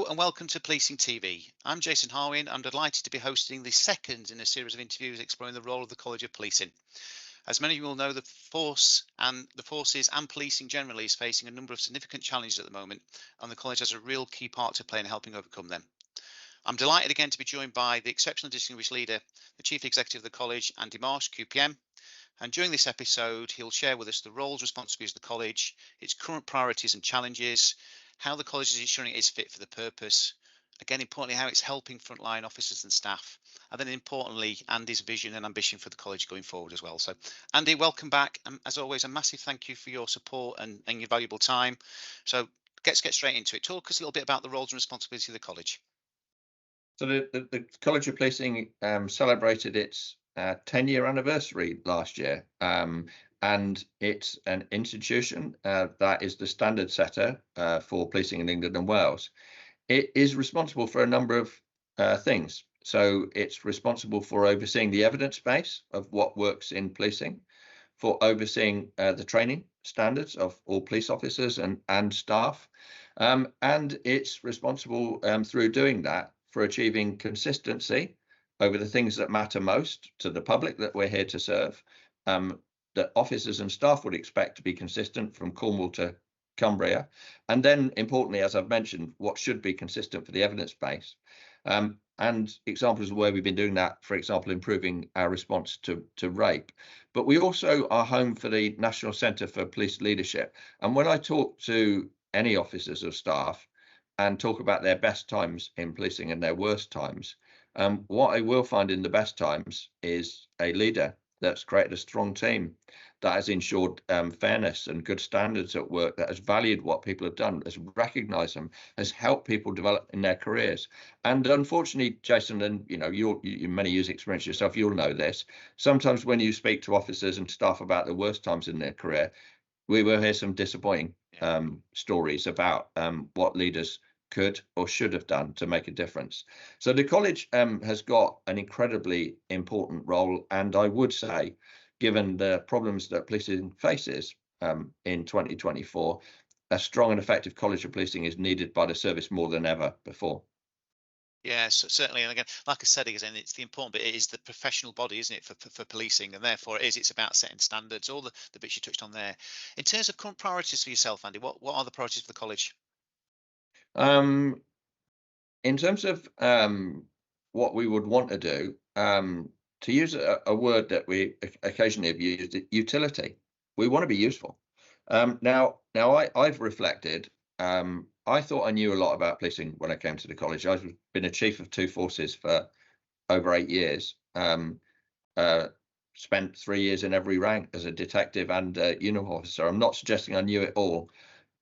Hello and welcome to Policing TV. I'm Jason Harwin. I'm delighted to be hosting the second in a series of interviews exploring the role of the College of Policing. As many of you will know, the forces and policing generally is facing a number of significant challenges at the moment, and the college has a real key part to play in helping overcome them. I'm delighted again to be joined by the exceptional distinguished leader, the Chief Executive of the College, Andy Marsh QPM. And during this episode, he'll share with us the roles, responsibilities of the college, its current priorities and challenges, how the college is ensuring it is fit for the purpose, again, importantly, how it's helping frontline officers and staff, and then importantly, Andy's vision and ambition for the college going forward as well. So, Andy, welcome back. And as always, a massive thank you for your support and your valuable time. So let's get straight into it. Talk us a little bit about the roles and responsibilities of the college. So the College of Policing celebrated its 10-year anniversary last year, and it's an institution that is the standard setter for policing in England and Wales. It is responsible for a number of things. So it's responsible for overseeing the evidence base of what works in policing, for overseeing the training standards of all police officers and staff, and it's responsible through doing that for achieving consistency over the things that matter most to the public that we're here to serve, that officers and staff would expect to be consistent from Cornwall to Cumbria, and then importantly, as I've mentioned, what should be consistent for the evidence base. And examples of where we've been doing that, for example, improving our response to rape. But we also are home for the National Centre for Police Leadership. And when I talk to any officers or staff and talk about their best times in policing and their worst times, what I will find in the best times is a leader that's created a strong team, that has ensured fairness and good standards at work, that has valued what people have done, has recognised them, has helped people develop in their careers. And unfortunately, Jason, and you many years experience yourself, you'll know this. Sometimes when you speak to officers and staff about the worst times in their career, we will hear some disappointing stories about what leaders could or should have done to make a difference. So the college has got an incredibly important role, and I would say, given the problems that policing faces in 2024, a strong and effective College of Policing is needed by the service more than ever before. Yes, certainly. And again, like I said, again, it's the important bit. It is the professional body, isn't it, for policing, and therefore it's about setting standards. All the bits you touched on there. In terms of current priorities for yourself, Andy, what are the priorities for the college? In terms of what we would want to do, to use a word that we occasionally have used, utility. We want to be useful. Now I've reflected. I thought I knew a lot about policing when I came to the college. I've been a chief of two forces for over 8 years. Spent 3 years in every rank as a detective and a uniform officer. I'm not suggesting I knew it all,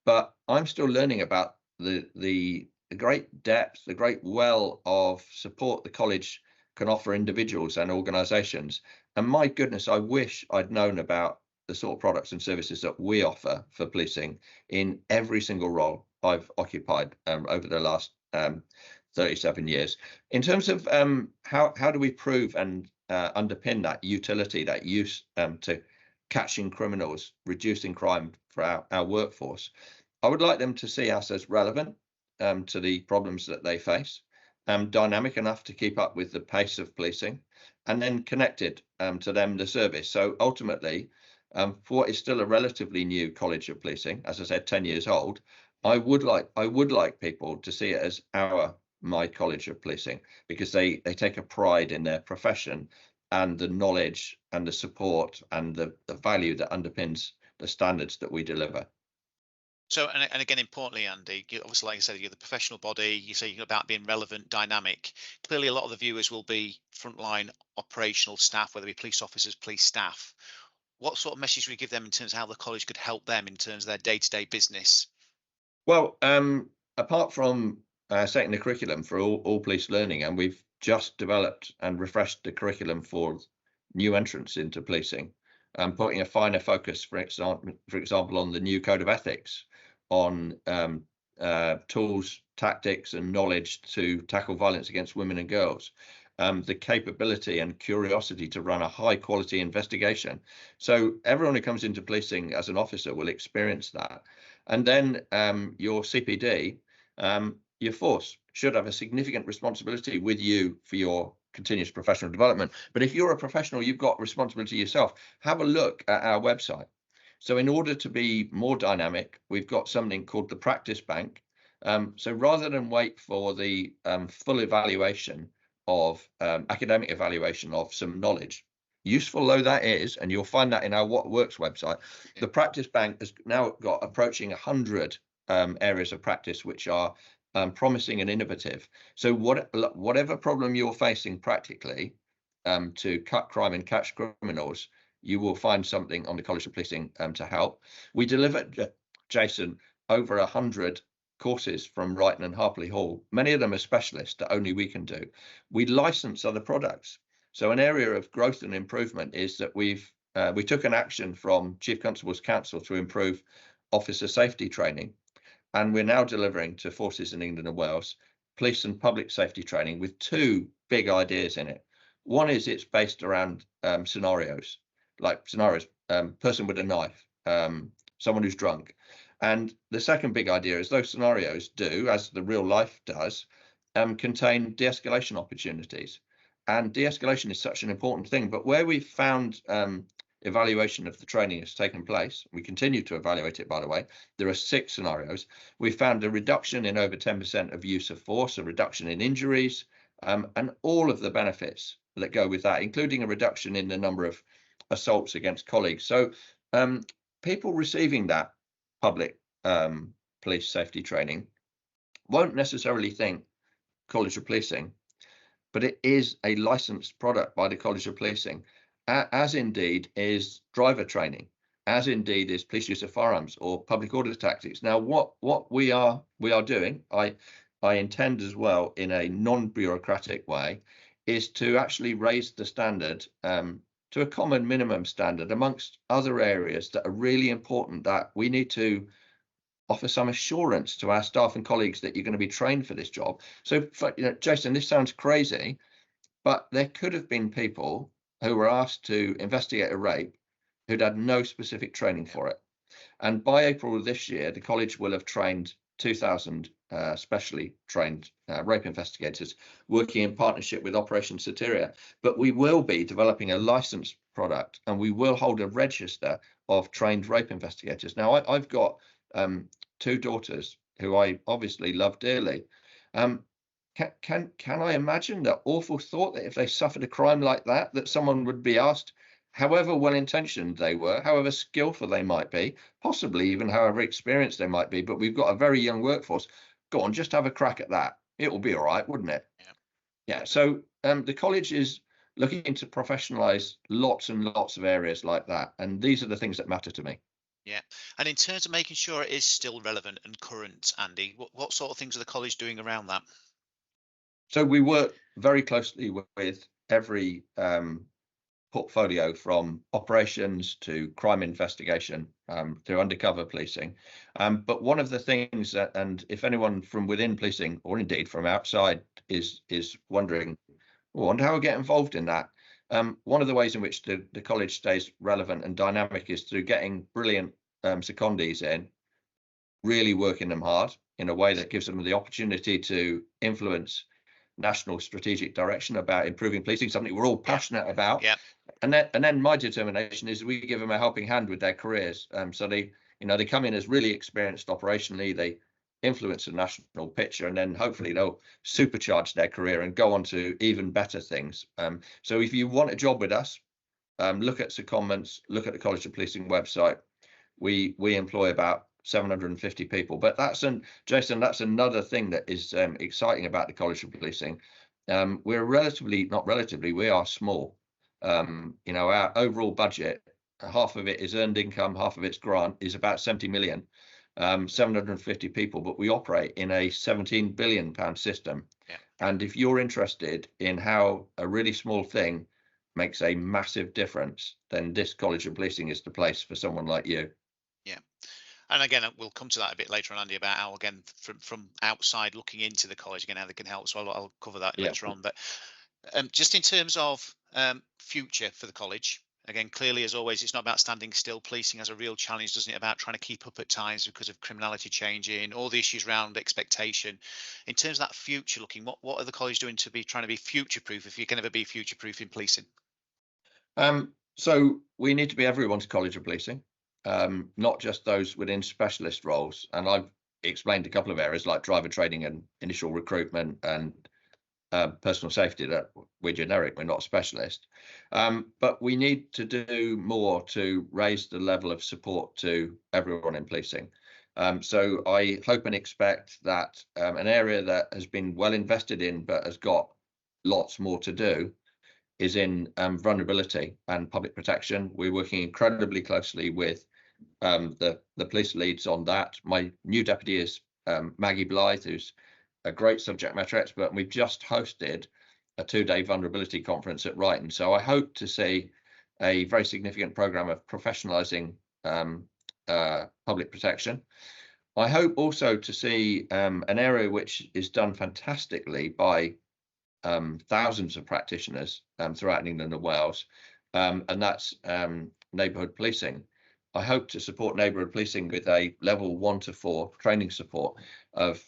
but I'm still learning about the great depth, the great well of support the college can offer individuals and organisations. And my goodness, I wish I'd known about the sort of products and services that we offer for policing in every single role I've occupied over the last 37 years. In terms of how do we prove and underpin that utility, that use to catching criminals, reducing crime for our workforce, I would like them to see us as relevant to the problems that they face, dynamic enough to keep up with the pace of policing, and then connected to them, the service. So ultimately, for what is still a relatively new College of Policing, as I said, 10 years old, I would like people to see it as my College of Policing, because they take a pride in their profession and the knowledge and the support and the value that underpins the standards that we deliver. So, and again, importantly, Andy, obviously, like I said, you're the professional body. You say about being relevant, dynamic. Clearly, a lot of the viewers will be frontline operational staff, whether it be police officers, police staff. What sort of message would you give them in terms of how the college could help them in terms of their day-to-day business? Well, apart from setting the curriculum for all police learning, and we've just developed and refreshed the curriculum for new entrants into policing, putting a finer focus, for example, on the new code of ethics, on tools, tactics, and knowledge to tackle violence against women and girls, the capability and curiosity to run a high-quality investigation. So everyone who comes into policing as an officer will experience that. And then your CPD your force should have a significant responsibility with you for your continuous professional development. But if you're a professional, you've got responsibility yourself. Have a look at our website. So in order to be more dynamic, we've got something called the practice bank. So rather than wait for the full evaluation of academic evaluation of some knowledge, useful though that is, and you'll find that in our What Works website, the practice bank has now got approaching 100 areas of practice which are promising and innovative. So whatever problem you're facing practically to cut crime and catch criminals, you will find something on the College of Policing to help. We delivered, Jason, over 100 courses from Brighton and Harpley Hall. Many of them are specialists that only we can do. We license other products. So an area of growth and improvement is that we took an action from Chief Constable's Council to improve officer safety training. And we're now delivering to forces in England and Wales police and public safety training with two big ideas in it. One is it's based around scenarios, person with a knife, someone who's drunk. And the second big idea is those scenarios do, as the real life does, contain de-escalation opportunities. And de-escalation is such an important thing. But where we've found evaluation of the training has taken place, we continue to evaluate it, by the way, there are 6 scenarios. We found a reduction in over 10% of use of force, a reduction in injuries, and all of the benefits that go with that, including a reduction in the number of assaults against colleagues. So people receiving that public police safety training won't necessarily think College of Policing, but it is a licensed product by the College of Policing, as indeed is driver training, as indeed is police use of firearms or public order tactics. Now, what we are doing, I intend as well in a non-bureaucratic way, is to actually raise the standard to a common minimum standard amongst other areas that are really important, that we need to offer some assurance to our staff and colleagues that you're going to be trained for this job. So, Jason, this sounds crazy, but there could have been people who were asked to investigate a rape who'd had no specific training for it. And by April of this year, the college will have trained 2,000 specially trained rape investigators working in partnership with Operation Soteria. But we will be developing a licensed product, and we will hold a register of trained rape investigators. Now, I've got 2 daughters who I obviously love dearly. Can I imagine the awful thought that if they suffered a crime like that someone would be asked, however well-intentioned they were, however skillful they might be, possibly even however experienced they might be, but we've got a very young workforce. Go on, just have a crack at that. It will be all right, wouldn't it? Yeah. So the college is looking to professionalize lots and lots of areas like that. And these are the things that matter to me. Yeah. And in terms of making sure it is still relevant and current, Andy, what sort of things are the college doing around that? So we work very closely with every portfolio, from operations to crime investigation to undercover policing. But one of the things that, and if anyone from within policing or indeed from outside is wondering, I wonder how I get involved in that. One of the ways in which the college stays relevant and dynamic is through getting brilliant secondees in, really working them hard in a way that gives them the opportunity to influence national strategic direction about improving policing, something we're all passionate about. Yeah. And then my determination is we give them a helping hand with their careers. So they come in as really experienced operationally, they influence the national picture, and then hopefully they'll supercharge their career and go on to even better things. So if you want a job with us, look at secondments, look at the College of Policing website. We employ about 750 people, but Jason, that's another thing that is exciting about the College of Policing. We're we are small. Our overall budget, half of it is earned income, half of it's grant, is about 70 million, 750 people, but we operate in a 17 billion pound system. Yeah. And if you're interested in how a really small thing makes a massive difference, then this College of Policing is the place for someone like you. Yeah. And again, we'll come to that a bit later on, Andy, about how, again, from outside looking into the college, again, how they can help. So I'll cover that later on. But just in terms of future for the college, again, clearly, as always, it's not about standing still. Policing has a real challenge, doesn't it, about trying to keep up at times because of criminality changing, all the issues around expectation. In terms of that future looking, what are the college doing to be trying to be future proof, if you can ever be future proof in policing? So we need to be everyone's college of policing, not just those within specialist roles. And I've explained a couple of areas like driver training and initial recruitment and personal safety, that we're generic, we're not specialist. But we need to do more to raise the level of support to everyone in policing. So I hope and expect that an area that has been well invested in but has got lots more to do is in vulnerability and public protection. We're working incredibly closely with the police leads on that. My new deputy is Maggie Blythe, who's a great subject matter expert, and we've just hosted a 2-day vulnerability conference at Brighton. So I hope to see a very significant programme of professionalising public protection. I hope also to see an area which is done fantastically by thousands of practitioners throughout England and Wales, and that's neighbourhood policing. I hope to support neighbourhood policing with a level 1 to 4 training support of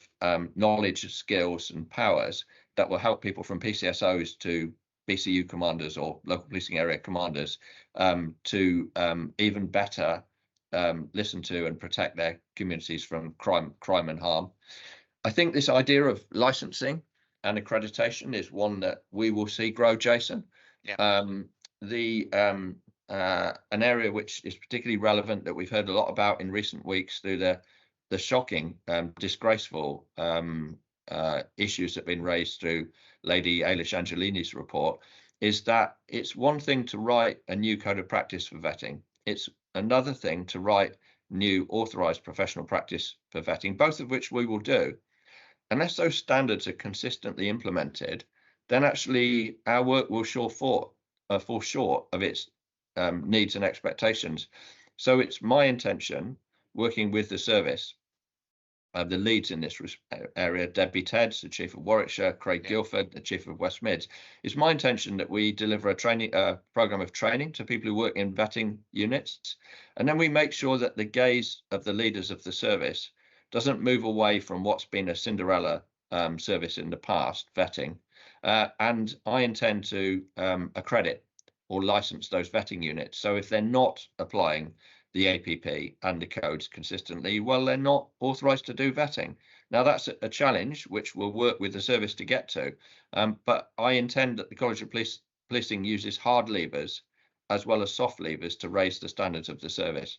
knowledge, skills and powers that will help people from PCSOs to BCU commanders or local policing area commanders to even better listen to and protect their communities from crime and harm. I think this idea of licensing and accreditation is one that we will see grow, Jason. Yeah. An area which is particularly relevant that we've heard a lot about in recent weeks through the shocking, disgraceful issues that have been raised through Lady Ailish Angelini's report, is that it's one thing to write a new code of practice for vetting. It's another thing to write new authorised professional practice for vetting, both of which we will do. Unless those standards are consistently implemented, then actually our work will fall short of its needs and expectations. So it's my intention, working with the service, the leads in this area, Debbie Tedds, the Chief of Warwickshire, Craig Guilford, the Chief of West Mids, it's my intention that we deliver a programme of training to people who work in vetting units, and then we make sure that the gaze of the leaders of the service doesn't move away from what's been a Cinderella service in the past, vetting. And I intend to accredit or license those vetting units. So if they're not applying the APP and the codes consistently, well, they're not authorised to do vetting. Now, that's a challenge which we'll work with the service to get to. But I intend that the College of Policing uses hard levers as well as soft levers to raise the standards of the service.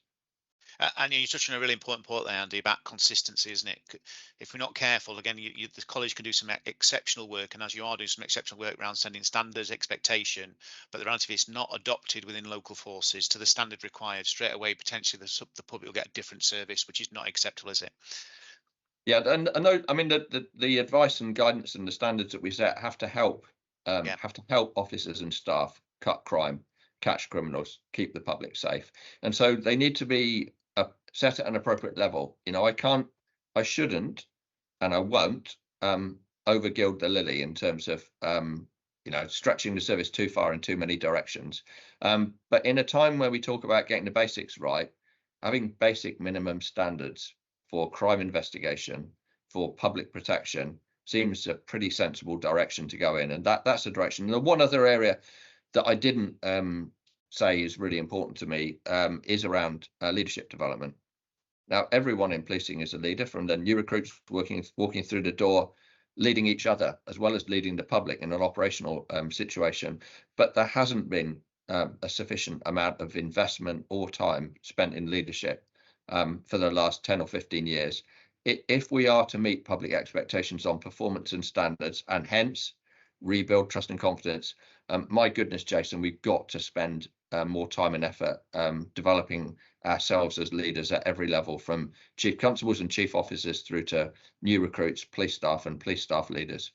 And you're touching on a really important point there, Andy, about consistency, isn't it? If we're not careful, again, the college can do some exceptional work, and as you are doing some exceptional work around sending standards, expectation, but the reality is it's not adopted within local forces to the standard required, straight away, potentially the public will get a different service, which is not acceptable, is it? Yeah, and I mean the advice and guidance and the standards that we set have to help officers and staff cut crime, catch criminals, keep the public safe, and so they need to be set at an appropriate level. You know, I shouldn't, and I won't overgild the lily in terms of stretching the service too far in too many directions. But in a time where we talk about getting the basics right, having basic minimum standards for crime investigation, for public protection, seems a pretty sensible direction to go in, and that's a direction. And the one other area that I didn't say is really important to me is around leadership development. Now, everyone in policing is a leader, from the new recruits walking through the door, leading each other, as well as leading the public in an operational situation. But there hasn't been a sufficient amount of investment or time spent in leadership for the last 10 or 15 years. If we are to meet public expectations on performance and standards, and hence rebuild trust and confidence, my goodness, Jason, we've got to spend more time and effort developing ourselves as leaders at every level, from chief constables and chief officers through to new recruits, police staff and police staff leaders.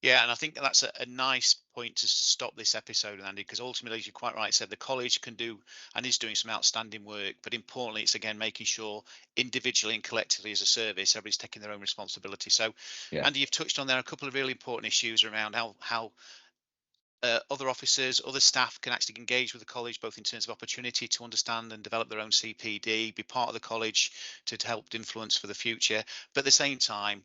Yeah, and I think that's a nice point to stop this episode, Andy, because ultimately, as you quite right said, the college can do and is doing some outstanding work, but importantly, it's again making sure individually and collectively as a service, everybody's taking their own responsibility. So, Yeah. Andy, you've touched on there a couple of really important issues around how other officers, other staff can actually engage with the college, both in terms of opportunity to understand and develop their own CPD, be part of the college to help influence for the future. But at the same time,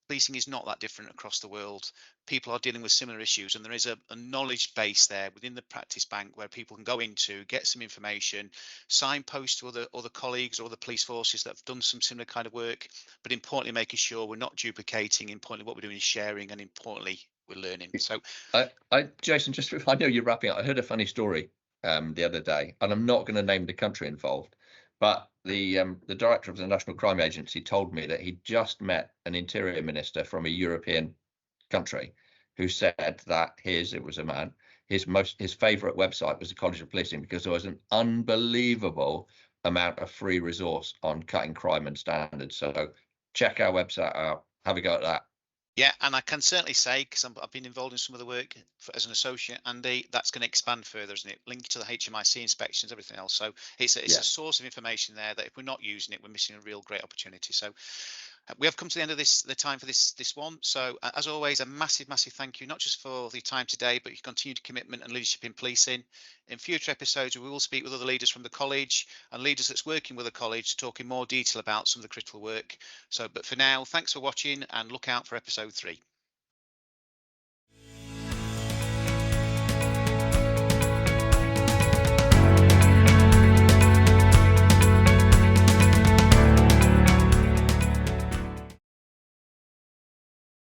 policing is not that different across the world. People are dealing with similar issues, and there is a knowledge base there within the practice bank where people can go into, get some information, signpost to other colleagues or other police forces that have done some similar kind of work, but importantly making sure we're not duplicating. Importantly, what we're doing is sharing, and importantly, we're learning. So Jason, I know you're wrapping up. I heard a funny story the other day, and I'm not going to name the country involved, but the director of the National Crime Agency told me that he just met an interior minister from a European country who said that it was a man, his favorite website was the College of Policing because there was an unbelievable amount of free resource on cutting crime and standards. So check our website out, have a go at that. yeah, and I can certainly say, because I've been involved in some of the work as an associate, Andy, that's going to expand further, isn't it? Linked to the HMIC inspections, everything else. So it's a source of information there that if we're not using it, we're missing a real great opportunity. So we have come to the end of the time for this one. So as always, a massive thank you, not just for the time today, but your continued commitment and leadership in policing. In future episodes, we will speak with other leaders from the college and leaders that's working with the college to talk in more detail about some of the critical work. So, but for now, thanks for watching and look out for episode 3.